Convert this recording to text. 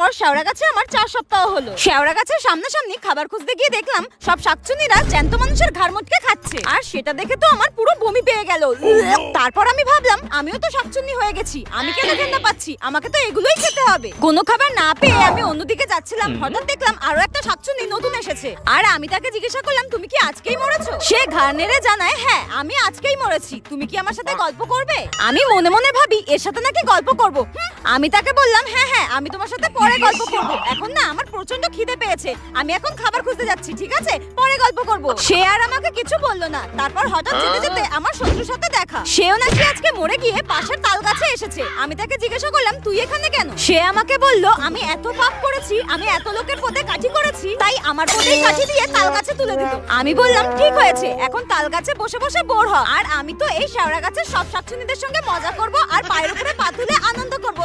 পর শেওড়া গাছে আমার 4 সপ্তাহ হলো। শেওড়া গাছের সামনাসামনি খাবার খুঁজতে গিয়ে দেখলাম সব শাকচুন্নিরা জ্যান্ত মানুষের ঘাড় মটকে খাচ্ছে, আর সেটা দেখে তো আমার পুরো বমি পেয়ে গেল। তারপর আমি ভাবলাম আমিও তো শাকচুন্নি হয়ে গেছি, আমি কেন ঘেন্না পাচ্ছি, আমাকে তো এগুলোই খেতে হবে। কোনো খাবার না পেয়ে আমি অন্যদিকে যাচ্ছিলাম, হঠাৎ দেখলাম আরো একটা শাকচুন্নি নতুন এসেছে, আর আমি তাকে জিজ্ঞাসা করলাম তুমি কি আজকেই মরেছো? সে ঘাড় নেড়ে জানায় হ্যাঁ আমি আজকেই মরেছি, তুমি কি আমার সাথে গল্প করবে? আমি মনে মনে ভাবি এর সাথে নাকি গল্প করব। আমি তাকে বললাম হ্যাঁ হ্যাঁ আমি তোমার সাথে পরে গল্প করব, এখন না আমার প্রচন্ড খিদে পেয়েছে, আমি এখন খাবার খুঁজতে যাচ্ছি, ঠিক আছে পরে গল্প করব। সে আর আমাকে কিছু বললো না। তারপর হঠাৎ যেতে যেতে আমার শত্রুর সাথে দেখা, সেও নাকি আজকে মরে গিয়ে পাশের তাল গাছে এসেছে। আমি তাকে জিজ্ঞাসা করলাম তুই এখানে কেন? সে আমাকে বলল আমি এত পাপ করেছি, আমি এত লোকের পথে কাঠি করেছি, তাই আমার পথেই কাঠি দিয়ে তাল গাছে তুলে দিল। আমি বললাম ঠিক হয়েছে, এখন তাল গাছে বসে বসে বোর হ, আর আমি তো এই শেওড়া গাছের সব শাকচুন্নিদের সঙ্গে মজা করব আর পায়ের উপরে পা তুলে আনন্দ করব।